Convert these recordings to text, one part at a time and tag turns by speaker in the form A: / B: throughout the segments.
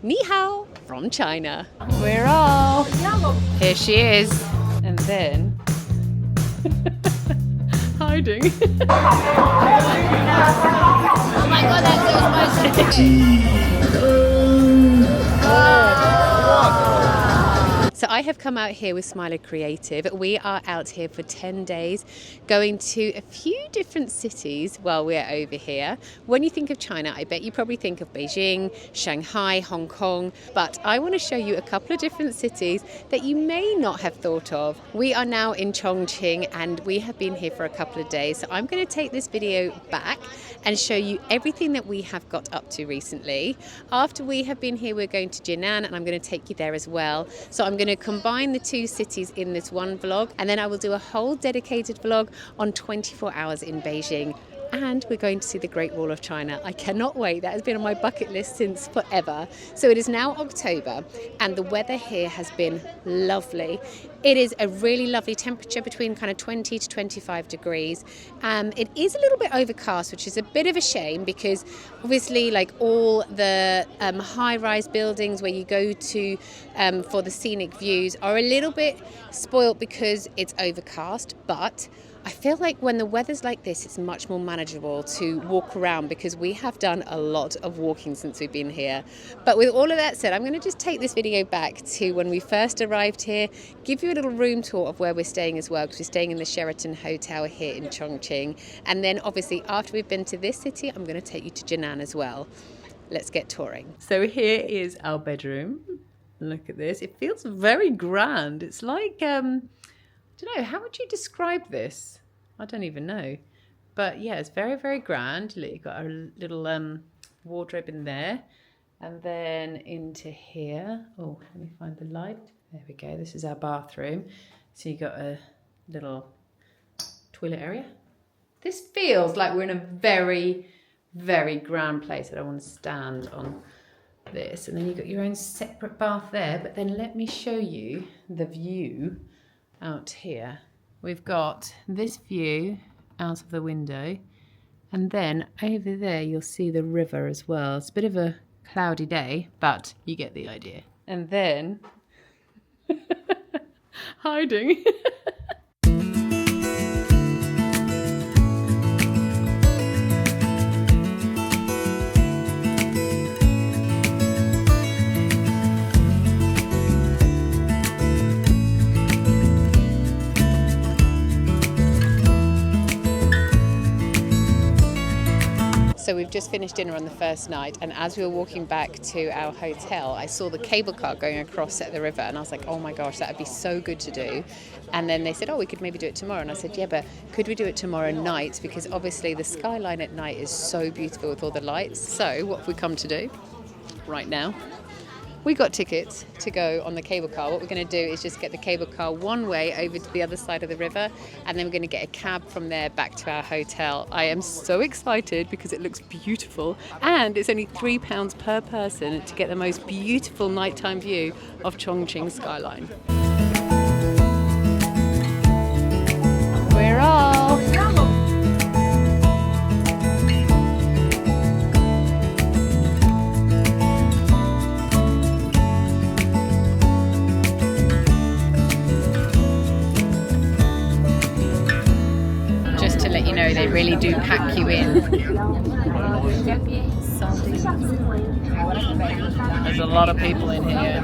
A: Ni hao from China. We're all here. She is, and then hiding.
B: Oh my god, that's so
A: So I have come out here with Smiler Creative. We are out here for 10 days, going to a few different cities while we're over here. When you think of China, I bet you probably think of Beijing, Shanghai, Hong Kong, but I want to show you a couple of different cities that you may not have thought of. We are now in Chongqing and we have been here for a couple of days. So I'm going to take this video back and show you everything that we have got up to recently. After we have been here, we're going to Jinan and I'm going to take you there as well. So I'm going to combine the two cities in this one vlog, and then I will do a whole dedicated vlog on 24 hours in Beijing. And we're going to see the Great Wall of China. I cannot wait. That has been on my bucket list since forever. So it is now October and the weather here has been lovely. It is a really lovely temperature between kind of 20 to 25 degrees. It is a little bit overcast, which is a bit of a shame because obviously like all the high-rise buildings where you go to for the scenic views are a little bit spoilt because it's overcast, but I feel like when the weather's like this, it's much more manageable to walk around because we have done a lot of walking since we've been here. But with all of that said, I'm going to just take this video back to when we first arrived here, give you a little room tour of where we're staying as well, because we're staying in the Sheraton Hotel here in Chongqing. And then obviously after we've been to this city, I'm going to take you to Jinan as well. Let's get touring. So here is our bedroom. Look at this. It feels very grand. It's like, I don't know, how would you describe this? I don't even know. But yeah, it's very, very grand. Look, you've got a little wardrobe in there. And then into here. Oh, let me find the light. There we go. This is our bathroom. So you've got a little toilet area. This feels like we're in a very, very grand place. I don't want to stand on this. And then you've got your own separate bath there. But then let me show you the view out here. We've got this view out of the window, and then over there you'll see the river as well. It's a bit of a cloudy day, but you get the idea. And then hiding. So we've just finished dinner on the first night, and as we were walking back to our hotel, I saw the cable car going across at the river, and I was like, oh my gosh, that would be so good to do. And then they said, oh, we could maybe do it tomorrow. And I said, yeah, but could we do it tomorrow night? Because obviously the skyline at night is so beautiful with all the lights. So what have we come to do right now? We got tickets to go on the cable car. What we're going to do is just get the cable car one way over to the other side of the river, and then we're going to get a cab from there back to our hotel. I am so excited because it looks beautiful, and it's only £3 per person to get the most beautiful nighttime view of Chongqing skyline. We're all they really do pack you in. There's a lot of people in here.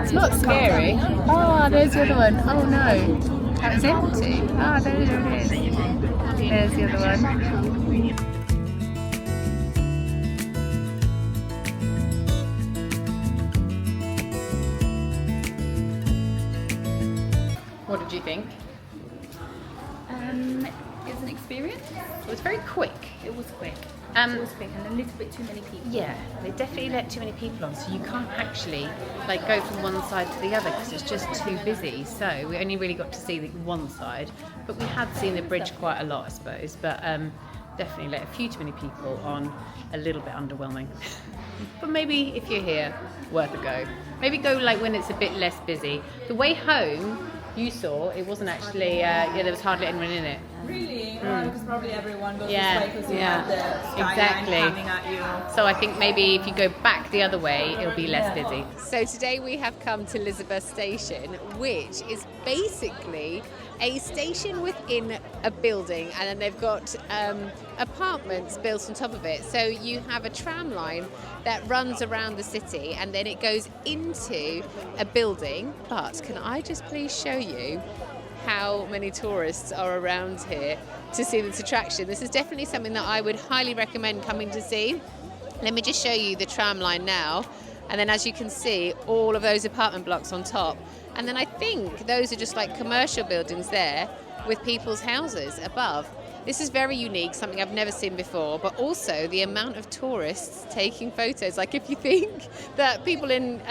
A: It's not scary. Oh, there's the other one. Oh no. Oh, it's empty. Oh, there it is. There's the other one. What did you think?
B: It was an experience.
A: It was very quick.
B: It was quick. It was quick and a little bit too many people.
A: Yeah, they definitely let too many people on, so you can't actually like go from one side to the other because it's just too busy. So we only really got to see the one side, but we had seen the bridge quite a lot, I suppose. But definitely let a few too many people on. A little bit underwhelming. But maybe if you're here, worth a go. Maybe go like when it's a bit less busy. The way home, you saw, it wasn't actually, there was hardly anyone in it.
B: Really?
C: Because probably everyone goes
A: Yeah,
C: this way because you
A: yeah,
C: have the skyline
A: exactly.
C: coming at you.
A: So I think maybe if you go back the other way, it'll be less busy. So today we have come to Elizabeth Station, which is basically a station within a building, and then they've got apartments built on top of it. So you have a tram line that runs around the city, and then it goes into a building. But can I just please show you how many tourists are around here to see this attraction? This is definitely something that I would highly recommend coming to see. Let me just show you the tram line now, and then as you can see, all of those apartment blocks on top. And then I think those are just like commercial buildings there with people's houses above. This is very unique, something I've never seen before, but also the amount of tourists taking photos. Like, if you think that people in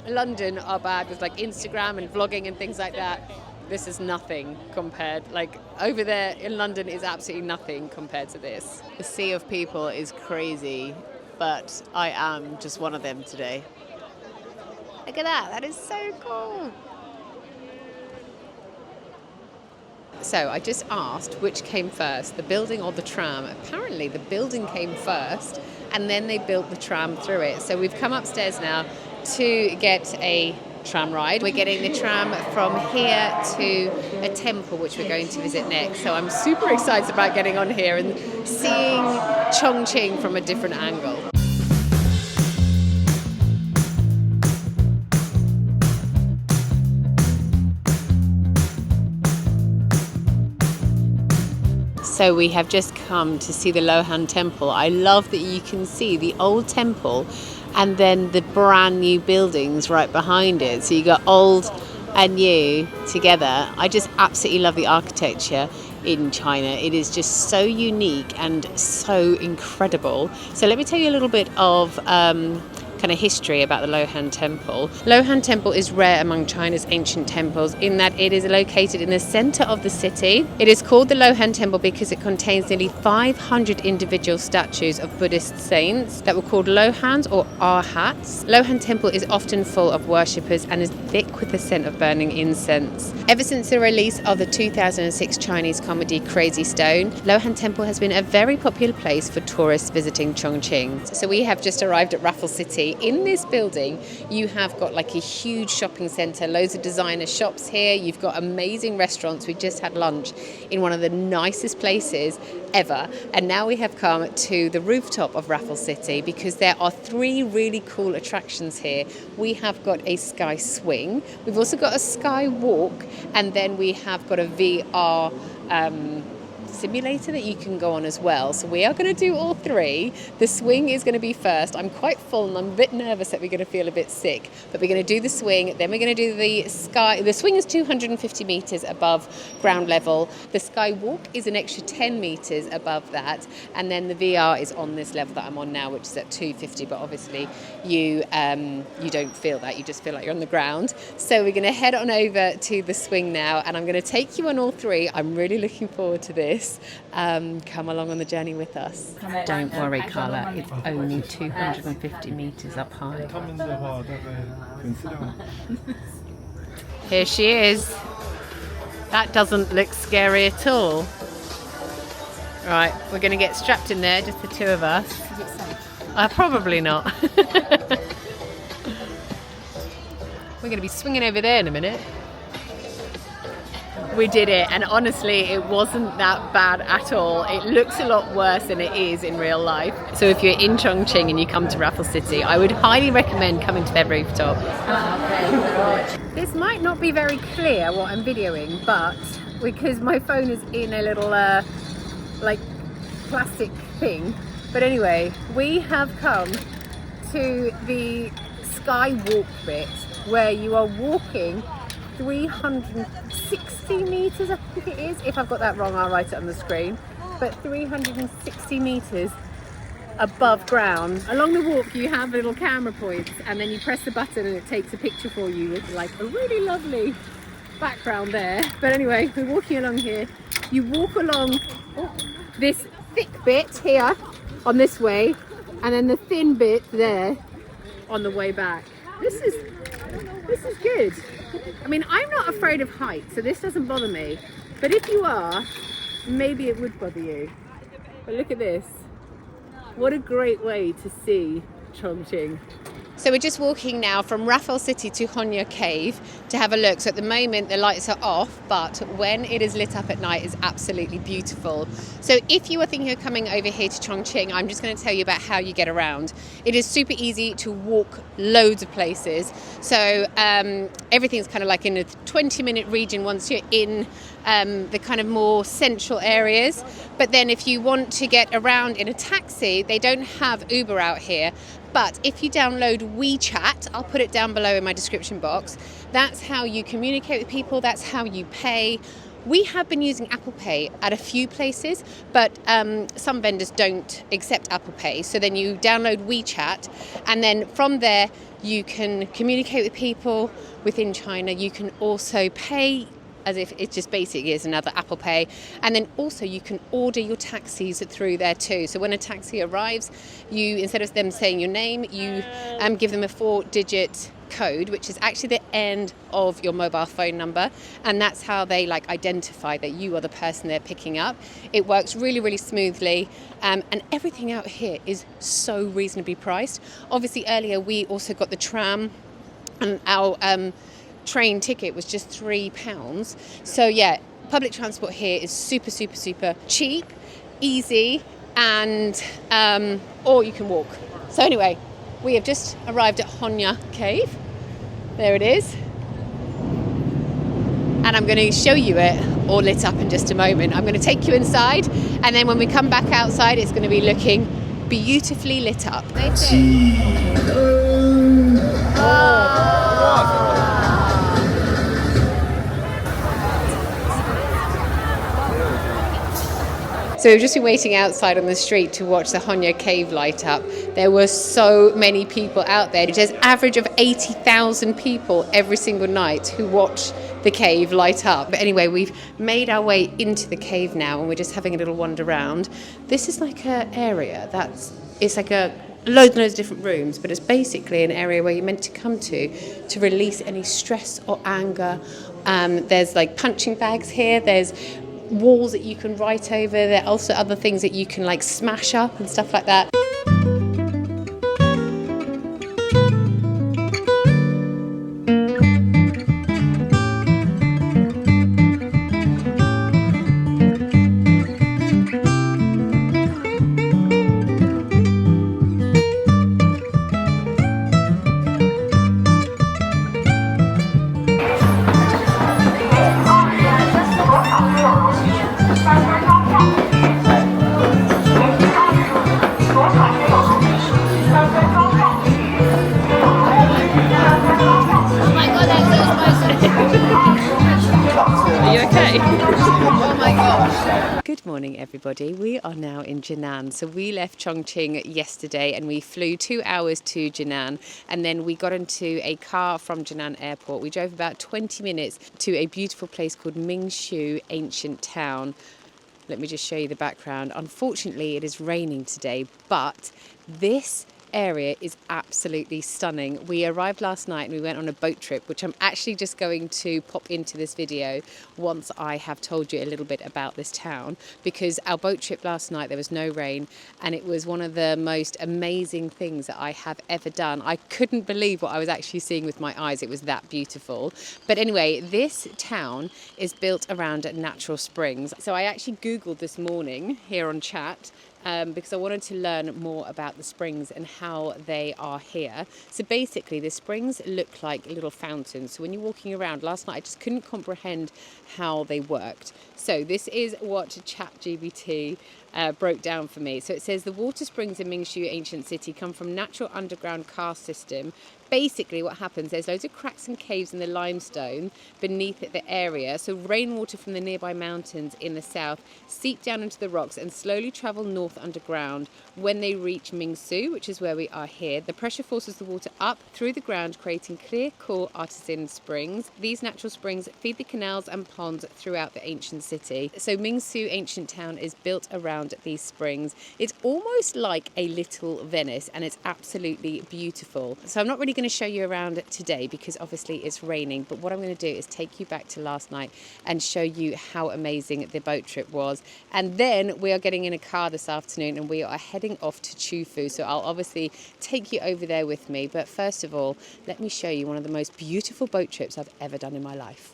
A: London are bad with like Instagram and vlogging and things like that, this is nothing compared. Like, over there in London is absolutely nothing compared to this. The sea of people is crazy, but I am just one of them today. Look at that, that is so cool. So I just asked which came first, the building or the tram. Apparently the building came first and then they built the tram through it. So we've come upstairs now to get a tram ride. We're getting the tram from here to a temple which we're going to visit next. So I'm super excited about getting on here and seeing Chongqing from a different angle. So we have just come to see the Lohan Temple. I love that you can see the old temple and then the brand new buildings right behind it. So you got old and new together. I just absolutely love the architecture in China. It is just so unique and so incredible. So let me tell you a little bit of kind of history about the Lohan Temple. Lohan Temple is rare among China's ancient temples in that it is located in the center of the city. It is called the Lohan Temple because it contains nearly 500 individual statues of Buddhist saints that were called Lohans or Arhats. Lohan Temple is often full of worshippers and is thick with the scent of burning incense. Ever since the release of the 2006 Chinese comedy Crazy Stone, Lohan Temple has been a very popular place for tourists visiting Chongqing. So we have just arrived at Raffles City. In this building, you have got like a huge shopping centre, loads of designer shops here. You've got amazing restaurants. We just had lunch in one of the nicest places ever. And now we have come to the rooftop of Raffles City because there are 3 really cool attractions here. We have got a sky swing. We've also got a sky walk. And then we have got a VR simulator that you can go on as well. So we are going to do all 3. The swing is going to be first. I'm quite full and I'm a bit nervous that we're going to feel a bit sick, but we're going to do the swing, then we're going to do the sky. The swing is 250 meters above ground level. The sky walk is an extra 10 meters above that, and then the VR is on this level that I'm on now, which is at 250, but obviously you don't feel that, you just feel like you're on the ground. So we're going to head on over to the swing now, and I'm going to take you on all 3. I'm really looking forward to this. Come along on the journey with us. Don't worry, Carla, it's only 250 meters up high. Here she is. That doesn't look scary at all. Right, we're going to get strapped in there, just the 2 of us.
B: Is it safe?
A: Probably not. We're going to be swinging over there in a minute. We did it, and honestly it wasn't that bad at all. It looks a lot worse than it is in real life. So if you're in Chongqing and you come to Raffles City, I would highly recommend coming to their rooftop. This might not be very clear what I'm videoing, but because my phone is in a little like plastic thing. But anyway, we have come to the sky walk bit where you are walking 360 meters, I think it is. If I've got that wrong, I'll write it on the screen. But 360 meters above ground. Along the walk, you have little camera points, and then you press the button and it takes a picture for you with like a really lovely background there. But anyway, we're walking along here. You walk along this thick bit here on this way, and then the thin bit there on the way back. This is good. I mean, I'm not afraid of heights, so this doesn't bother me. But if you are, maybe it would bother you. But look at this. What a great way to see Chongqing. So we're just walking now from Raffles City to Hongya Cave to have a look. So at the moment the lights are off, but when it is lit up at night it's absolutely beautiful. So if you are thinking of coming over here to Chongqing, I'm just going to tell you about how you get around. It is super easy to walk loads of places. So everything's kind of like in a 20-minute region once you're in the kind of more central areas. But then if you want to get around in a taxi, they don't have Uber out here. But if you download WeChat, I'll put it down below in my description box, that's how you communicate with people, that's how you pay. We have been using Apple Pay at a few places, but some vendors don't accept Apple Pay. So then you download WeChat, and then from there you can communicate with people within China. You can also pay as if it just basically is another Apple Pay. And then also you can order your taxis through there too. So when a taxi arrives, you, instead of them saying your name, you give them a 4-digit code, which is actually the end of your mobile phone number, and that's how they like identify that you are the person they're picking up. It works really, really smoothly, and everything out here is so reasonably priced. Obviously earlier we also got the tram, and our train ticket was just £3. So yeah, public transport here is super, super, super cheap, easy, and or you can walk. So anyway, we have just arrived at Hongya Cave. There it is. And I'm going to show you it all lit up in just a moment. I'm going to take you inside, and then when we come back outside, it's going to be looking beautifully lit up. So we've just been waiting outside on the street to watch the Hongya Cave light up. There were so many people out there. There's an average of 80,000 people every single night who watch the cave light up. But anyway, we've made our way into the cave now, and we're just having a little wander around. This is like an area it's like a loads and loads of different rooms, but it's basically an area where you're meant to come to release any stress or anger. There's like punching bags here. There's walls that you can write over. There are also other things that you can like smash up and stuff like that. Good morning everybody, we are now in Jinan. So we left Chongqing yesterday and we flew 2 hours to Jinan, and then we got into a car from Jinan airport. We drove about 20 minutes to a beautiful place called Mingshui Ancient town. Let me just show you the background. Unfortunately it is raining today, but this area is absolutely stunning. We arrived last night and we went on a boat trip, which I'm actually just going to pop into this video once I have told you a little bit about this town, because our boat trip last night, there was no rain, and it was one of the most amazing things that I have ever done. I couldn't believe what I was actually seeing with my eyes. It was that beautiful. But anyway, this town is built around natural springs. So I actually Googled this morning here on chat because I wanted to learn more about the springs and how they are here. So basically the springs look like little fountains. So when you're walking around, last night I just couldn't comprehend how they worked. So this is what ChatGPT broke down for me. So it says the water springs in Mingshui Ancient City come from natural underground karst system. Basically what happens, there's loads of cracks and caves in the limestone beneath the area, so rainwater from the nearby mountains in the south seep down into the rocks and slowly travel north underground. When they reach Mingshui, which is where we are here, the pressure forces the water up through the ground, creating clear, cool artesian springs. These natural springs feed the canals and ponds throughout the ancient city. So Mingshui Ancient town is built around around these springs. It's almost like a little Venice, and it's absolutely beautiful. So I'm not really going to show you around today because obviously it's raining, but what I'm going to do is take you back to last night and show you how amazing the boat trip was. And then we are getting in a car this afternoon and we are heading off to Chufu. So I'll obviously take you over there with me. But first of all, let me show you one of the most beautiful boat trips I've ever done in my life.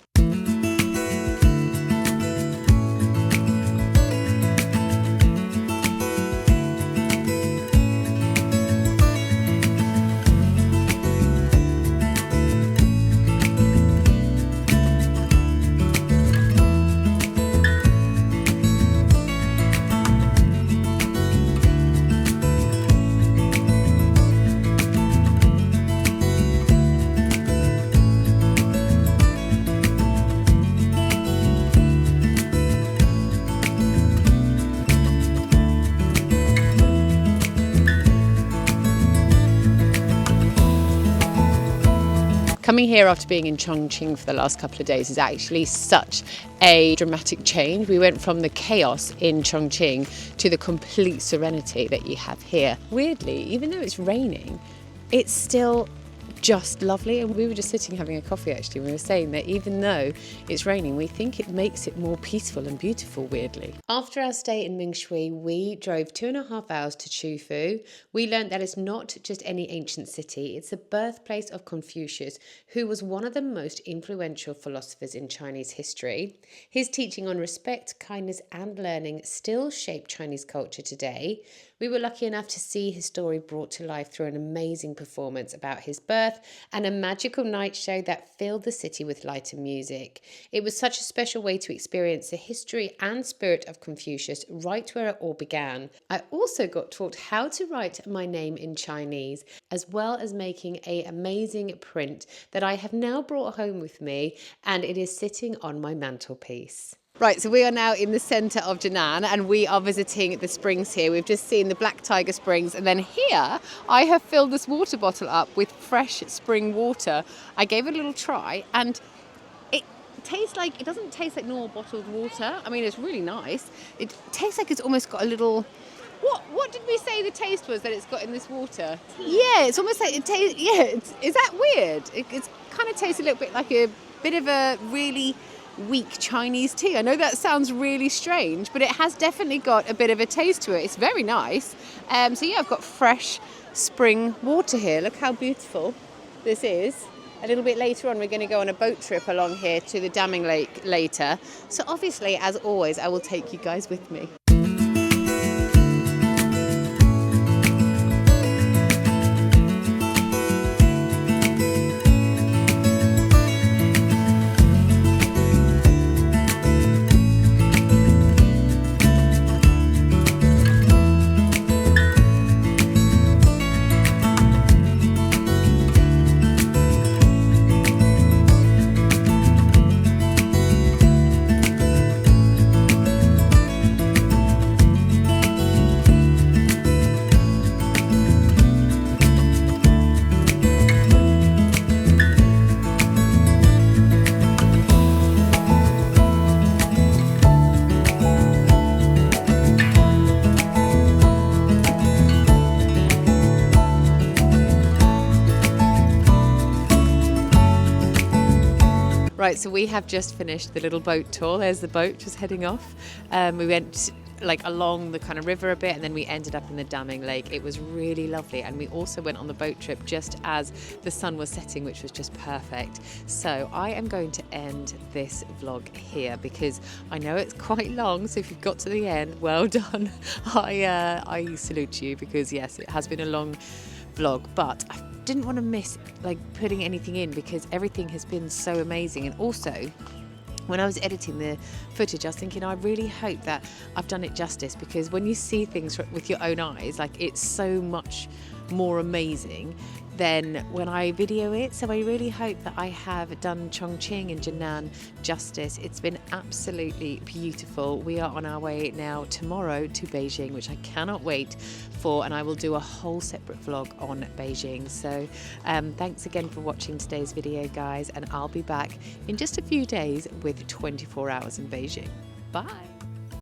A: Coming here after being in Chongqing for the last couple of days is actually such a dramatic change. We went from the chaos in Chongqing to the complete serenity that you have here. Weirdly, even though it's raining, it's still just lovely. And we were just sitting having a coffee actually. We were saying that even though it's raining, we think it makes it more peaceful and beautiful, weirdly. After our stay in Mingshui, we drove 2.5 hours to Chufu. We learned that it's not just any ancient city, it's the birthplace of Confucius, who was one of the most influential philosophers in Chinese history. His teaching on respect, kindness, and learning still shape Chinese culture today. We were lucky enough to see his story brought to life through an amazing performance about his birth and a magical night show that filled the city with light and music. It was such a special way to experience the history and spirit of Confucius right where it all began. I also got taught how to write my name in Chinese, as well as making an amazing print that I have now brought home with me, and it is sitting on my mantelpiece. Right, so we are now in the centre of Jinan and we are visiting the springs here. We've just seen the Black Tiger Springs, and then here I have filled this water bottle up with fresh spring water. I gave it a little try and it doesn't taste like normal bottled water. I mean, it's really nice. It tastes like it's almost got a little... What did we say the taste was that it's got in this water? Yeah, it's almost like it tastes... Yeah, is that weird? It kind of tastes a little bit like a bit of a really weak Chinese tea. I know that sounds really strange, but it has definitely got a bit of a taste to it. It's very nice. So yeah, I've got fresh spring water here. Look how beautiful this is. A little bit later on, we're going to go on a boat trip along here to the damming lake later. So obviously, as always, I will take you guys with me. Right, so we have just finished the little boat tour. There's the boat just heading off. We went like along the kind of river a bit and then we ended up in the damming lake. It was really lovely, and we also went on the boat trip just as the sun was setting, which was just perfect. So I am going to end this vlog here because I know it's quite long, so if you've got to the end, well done. I salute you because yes, it has been a long vlog, but I didn't want to miss like putting anything in because everything has been so amazing. And also when I was editing the footage, I was thinking I really hope that I've done it justice, because when you see things with your own eyes, like it's so much more amazing than when I video it. So I really hope that I have done Chongqing and Jinan justice. It's been absolutely beautiful. We are on our way now tomorrow to Beijing, which I cannot wait for, and I will do a whole separate vlog on Beijing. So thanks again for watching today's video, guys, and I'll be back in just a few days with 24 hours in Beijing. Bye.